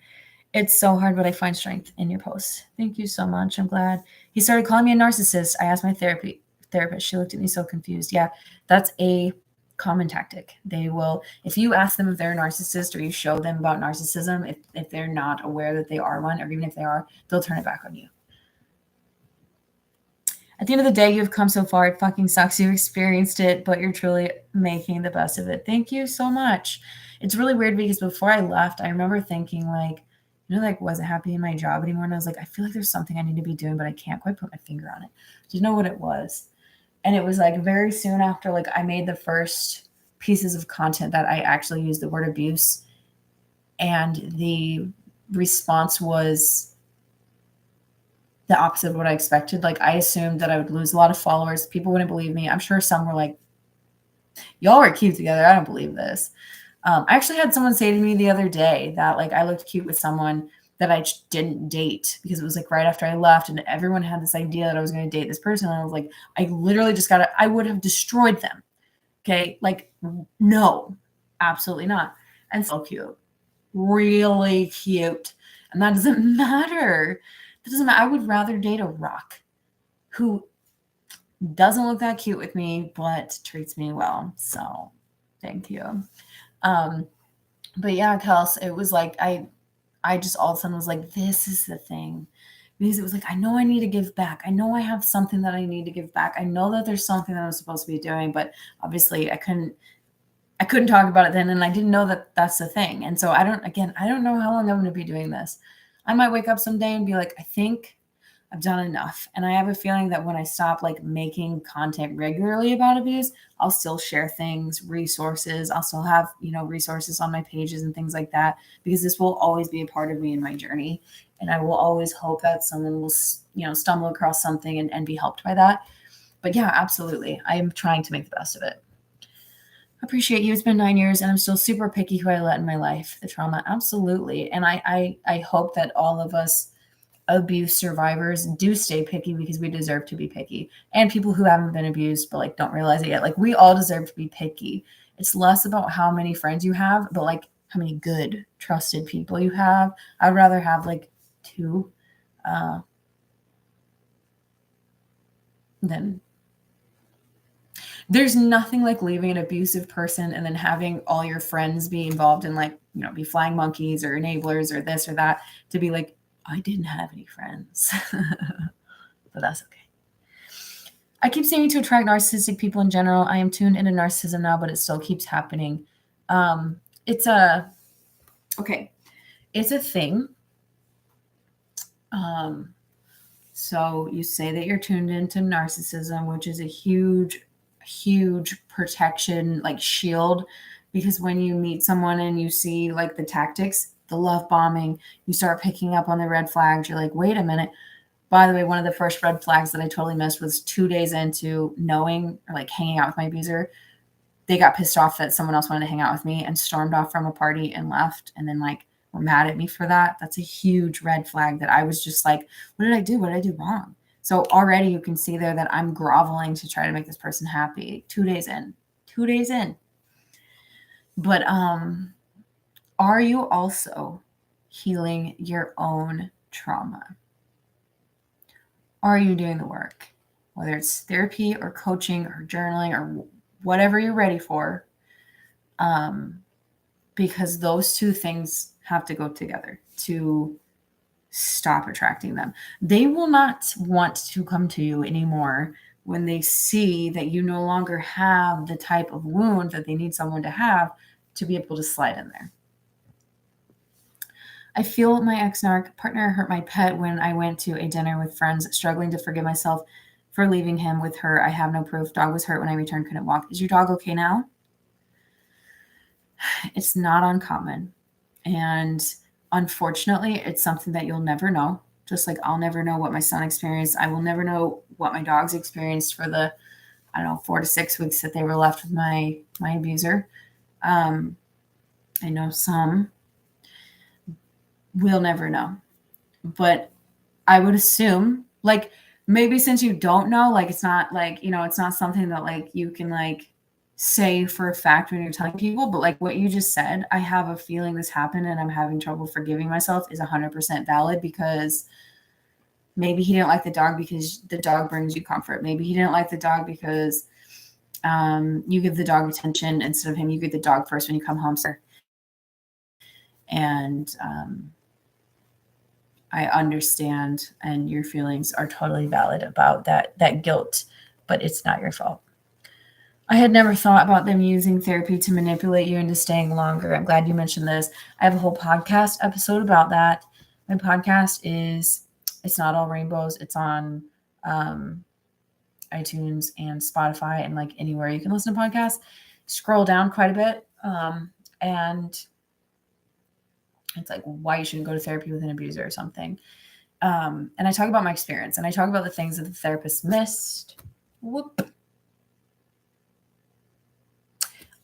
It's so hard, but I find strength in your posts. Thank you so much. I'm glad. He started calling me a narcissist. I asked my therapist. She looked at me so confused. Yeah, that's a common tactic. They will, if you ask them if they're a narcissist or you show them about narcissism, if they're not aware that they are one, or even if they are, they'll turn it back on you. At the end of the day, you've come so far. It fucking sucks. You experienced it, but you're truly making the best of it. Thank you so much. It's really weird because before I left, I remember thinking like, like wasn't happy in my job anymore. And I was like, I feel like there's something I need to be doing, but I can't quite put my finger on it. Do you know what it was? And it was like very soon after like I made the first pieces of content that I actually used the word abuse. And the response was the opposite of what I expected. Like I assumed that I would lose a lot of followers. People wouldn't believe me. I'm sure some were like, y'all are cute together. I don't believe this. I actually had someone say to me the other day that like I looked cute with someone that I didn't date because it was like right after I left and everyone had this idea that I was going to date this person. And I was like, I literally just I would have destroyed them. Okay. Like, no, absolutely not. And so cute, really cute. And that doesn't matter. That doesn't matter. I would rather date a rock who doesn't look that cute with me, but treats me well. So thank you. But yeah, Kels, it was like, I just all of a sudden was like, this is the thing. Because it was like, I know I need to give back. I know I have something that I need to give back. I know that there's something that I'm supposed to be doing, but obviously I couldn't talk about it then. And I didn't know that that's the thing. And so I don't know how long I'm going to be doing this. I might wake up someday and be like, I think I've done enough. And I have a feeling that when I stop like making content regularly about abuse, I'll still share things, resources. I'll still have, resources on my pages and things like that, because this will always be a part of me in my journey. And I will always hope that someone will, stumble across something and be helped by that. But yeah, absolutely. I am trying to make the best of it. Appreciate you. It's been 9 years and I'm still super picky who I let in my life. The trauma. Absolutely. And I hope that all of us abuse survivors do stay picky, because we deserve to be picky. And people who haven't been abused but like don't realize it yet, like we all deserve to be picky. It's less about how many friends you have, but like how many good trusted people you have. I'd rather have like 2 than there's nothing like leaving an abusive person and then having all your friends be involved in like, be flying monkeys or enablers or this or that, to be like, I didn't have any friends. But that's okay. I keep seeming to attract narcissistic people in general. I am tuned into narcissism now, but it still keeps happening. It's a thing. So you say that you're tuned into narcissism, which is a huge protection, like shield, because when you meet someone and you see like the tactics, the love bombing, you start picking up on the red flags. You're like, wait a minute. By the way, one of the first red flags that I totally missed was 2 days into knowing or like hanging out with my abuser. They got pissed off that someone else wanted to hang out with me and stormed off from a party and left. And then like were mad at me for that. That's a huge red flag that I was just like, what did I do? What did I do wrong? So already you can see there that I'm groveling to try to make this person happy. 2 days in. But are you also healing your own trauma? Are you doing the work? Whether it's therapy or coaching or journaling or whatever you're ready for. Because those 2 things have to go together to stop attracting them. They will not want to come to you anymore when they see that you no longer have the type of wound that they need someone to have to be able to slide in there. I feel my ex-narc partner hurt my pet when I went to a dinner with friends, struggling to forgive myself for leaving him with her. I have no proof. Dog was hurt when I returned, couldn't walk. Is your dog okay now? It's not uncommon. And unfortunately, it's something that you'll never know. Just like I'll never know what my son experienced. I will never know what my dogs experienced for the, 4 to 6 weeks that they were left with my abuser. I know some. We'll never know. But I would assume, like, maybe since you don't know, like, it's not like, it's not something that like you can like say for a fact when you're telling people, but like what you just said, I have a feeling this happened and I'm having trouble forgiving myself, is 100% valid, because maybe he didn't like the dog because the dog brings you comfort. Maybe he didn't like the dog because you give the dog attention instead of him. You give the dog first when you come home, sir. And I understand, and your feelings are totally valid about that guilt, but it's not your fault. I had never thought about them using therapy to manipulate you into staying longer. I'm glad you mentioned this. I have a whole podcast episode about that. My podcast it's not all rainbows. It's on iTunes and Spotify and like anywhere you can listen to podcasts. Scroll down quite a bit. And it's like why you shouldn't go to therapy with an abuser or something. And I talk about my experience, and I talk about the things that the therapist missed.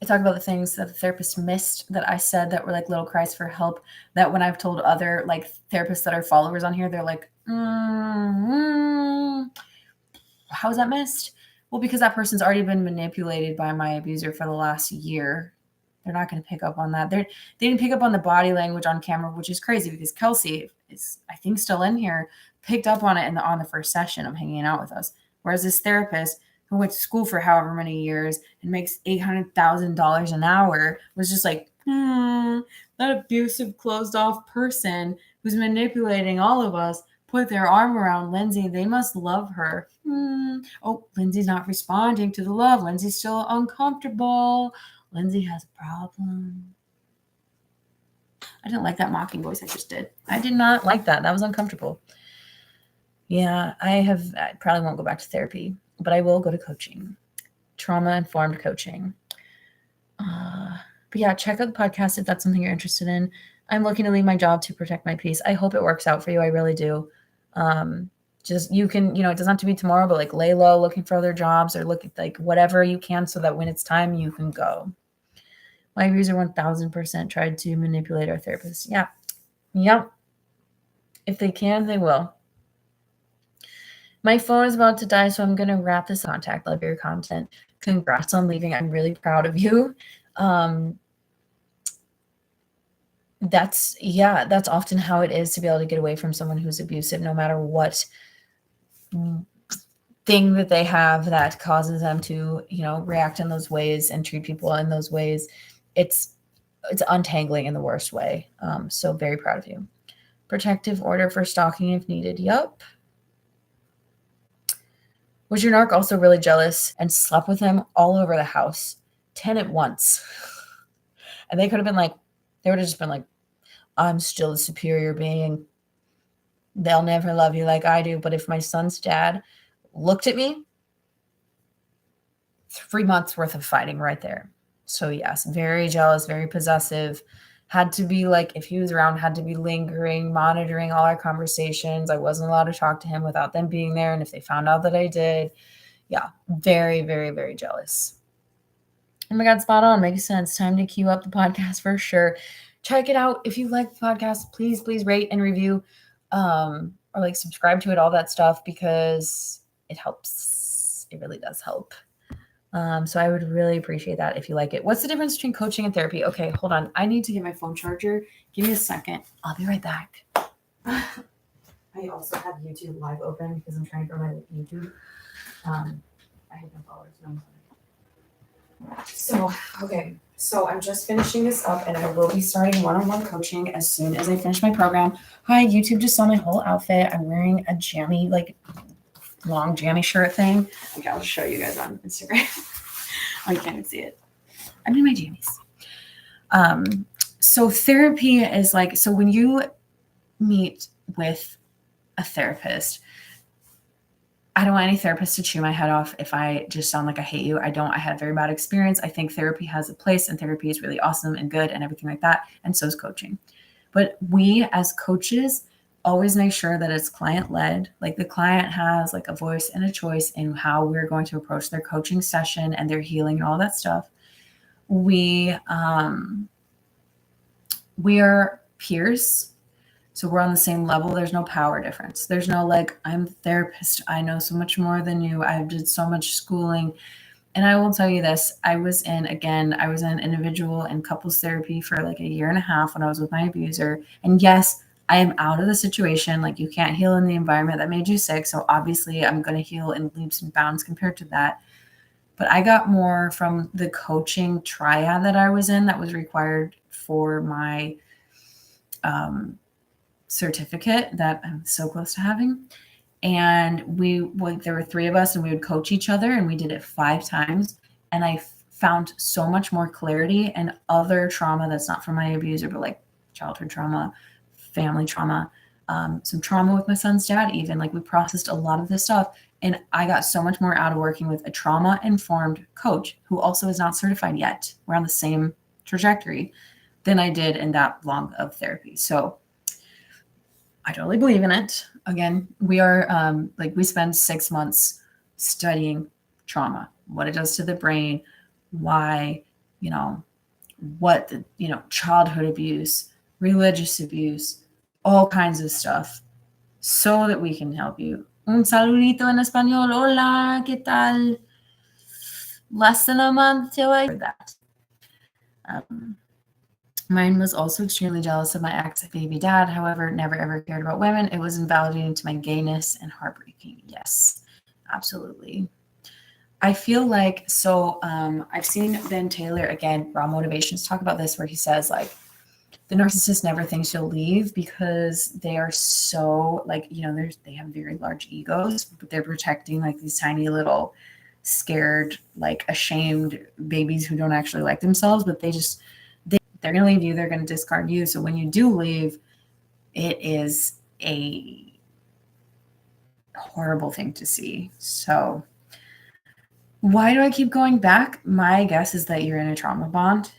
I talk about the things that the therapist missed that I said that were like little cries for help, that when I've told other like therapists that are followers on here, they're like, how is that missed? Well, because that person's already been manipulated by my abuser for the last year. They're not going to pick up on that. They didn't pick up on the body language on camera, which is crazy because Kelsey is, I think, still in here, picked up on it on the first session of hanging out with us. Whereas this therapist who went to school for however many years and makes $800,000 an hour was just like, that abusive, closed off person who's manipulating all of us put their arm around Lindsay. They must love her. Oh, Lindsay's not responding to the love. Lindsay's still uncomfortable. Lindsay has a problem. I didn't like that mocking voice I just did. I did not like that. That was uncomfortable. Yeah, I probably won't go back to therapy, but I will go to coaching, trauma-informed coaching. But yeah, check out the podcast if that's something you're interested in. I'm looking to leave my job to protect my peace. I hope it works out for you. I really do. Just you can, it doesn't have to be tomorrow, but like lay low looking for other jobs or look at like whatever you can so that when it's time, you can go. My abuser 1000% tried to manipulate our therapist. Yeah. Yep. If they can, they will. My phone is about to die, so I'm going to wrap this contact. Love your content. Congrats on leaving. I'm really proud of you. That's often how it is to be able to get away from someone who's abusive, no matter what thing that they have that causes them to, react in those ways and treat people in those ways. It's untangling in the worst way. So very proud of you. Protective order for stalking if needed. Yup. Was your narc also really jealous and slept with him all over the house? 10 at once. And they would have just been like, I'm still a superior being. They'll never love you like I do. But if my son's dad looked at me, 3 months worth of fighting right there. So yes, very jealous, very possessive. Had to be like, if he was around, had to be lingering, monitoring all our conversations. I wasn't allowed to talk to him without them being there. And if they found out that I did, yeah, very, very, very jealous. Oh my God, spot on. Makes sense. Time to queue up the podcast for sure. Check it out. If you like the podcast, please rate and review, or like subscribe to it, all that stuff, because it helps. It really does help. So I would really appreciate that if you like it. What's the difference between coaching and therapy? Okay, hold on. I need to get my phone charger. Give me a second. I'll be right back. I also have YouTube live open because I'm trying to grow my YouTube. I have no followers. No. So I'm just finishing this up and I will be starting one-on-one coaching as soon as I finish my program. Hi, YouTube just saw my whole outfit. I'm wearing a jammy, long jammy shirt thing. Okay, I'll show you guys on Instagram. Oh, you can't even see it. I'm in my jammies. So therapy is so when you meet with a therapist, I don't want any therapist to chew my head off if I just sound like I hate you. I don't. I had a very bad experience. I think therapy has a place and therapy is really awesome and good and everything like that. And so is coaching. But we as coaches always make sure that it's client-led. Like the client has a voice and a choice in how we're going to approach their coaching session and their healing and all that stuff. We are peers. So we're on the same level. There's no power difference. There's no I'm a therapist. I know so much more than you. I did so much schooling. And I will tell you this, I was in individual and couples therapy for a year and a half when I was with my abuser. And yes, I am out of the situation. You can't heal in the environment that made you sick. So obviously I'm going to heal in leaps and bounds compared to that. But I got more from the coaching triad that I was in that was required for my certificate that I'm so close to having. And there were 3 of us and we would coach each other and we did it 5 times. And I found so much more clarity and other trauma that's not from my abuser, but childhood trauma, family trauma, some trauma with my son's dad, even we processed a lot of this stuff. And I got so much more out of working with a trauma-informed coach who also is not certified yet. We're on the same trajectory than I did in that long of therapy. So I totally believe in it. Again, we are we spend 6 months studying trauma, what it does to the brain, why, what childhood abuse, religious abuse, all kinds of stuff, so that we can help you. Un saludito en español. Hola, ¿qué tal? Less than a month till I heard that. Mine was also extremely jealous of my ex-baby dad. However, never ever cared about women. It was invalidating to my gayness and heartbreaking. Yes, absolutely. I feel like, so I've seen Ben Taylor, again, Raw Motivations, talk about this, where he says, like, the narcissist never thinks you'll leave because they are so, like, they have very large egos, but they're protecting, like, these tiny little scared, like, ashamed babies who don't actually like themselves, but they're going to leave you. They're going to discard you. So when you do leave, it is a horrible thing to see. So why do I keep going back? My guess is that you're in a trauma bond,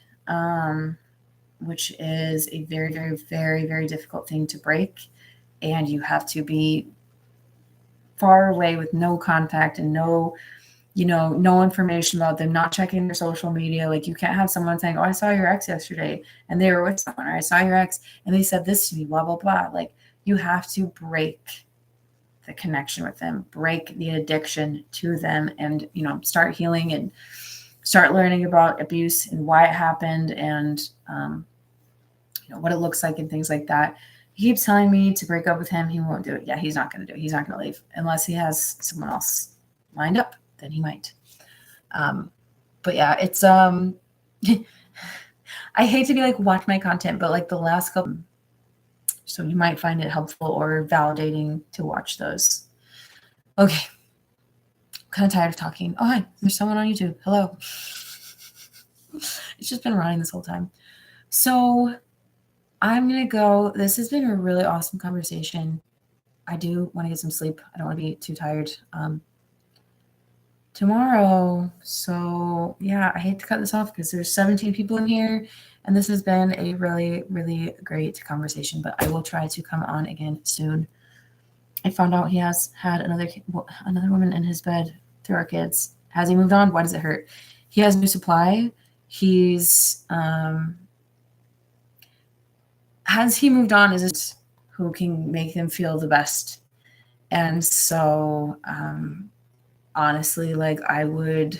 which is a very, very, very, very difficult thing to break. And you have to be far away with no contact and no information about them, not checking their social media. Like, you can't have someone saying, oh, I saw your ex yesterday and they were with someone, or I saw your ex and they said this to me, blah, blah, blah. Like, you have to break the connection with them, break the addiction to them, and, start healing and start learning about abuse and why it happened and, what it looks like and things like that. He keeps telling me to break up with him. He won't do it. Yeah, he's not going to do it. He's not going to leave unless he has someone else lined up. Then he might. But yeah, it's I hate to be like, watch my content, but like the last couple, so you might find it helpful or validating to watch those. Okay. I'm kind of tired of talking. Oh, hi, there's someone on YouTube. Hello. It's just been running this whole time. So I'm going to go. This has been a really awesome conversation. I do want to get some sleep. I don't want to be too tired tomorrow. So yeah, I hate to cut this off because there's 17 people in here, and this has been a really, really great conversation, but I will try to come on again soon. I found out he has had another woman in his bed through our kids. Has he moved on? Why does it hurt? He has new supply. He's has he moved on? Is it who can make them feel the best? And so honestly, like, I would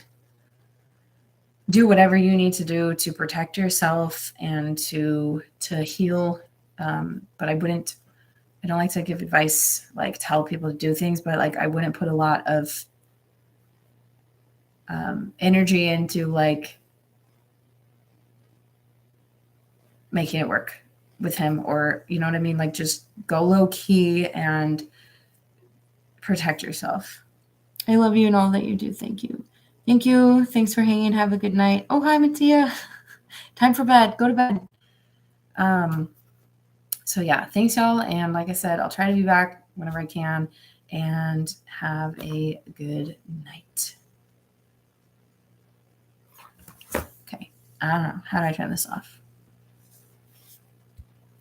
do whatever you need to do to protect yourself and to heal. But I don't like to give advice, like tell people to do things, but like, I wouldn't put a lot of energy into like making it work with him, or, you know what I mean? Like, just go low key and protect yourself. I love you and all that you do. Thank you. Thank you. Thanks for hanging. Have a good night. Oh, hi, Mattia. Time for bed. Go to bed. So yeah, thanks y'all. And like I said, I'll try to be back whenever I can, and have a good night. Okay. I don't know. How do I turn this off?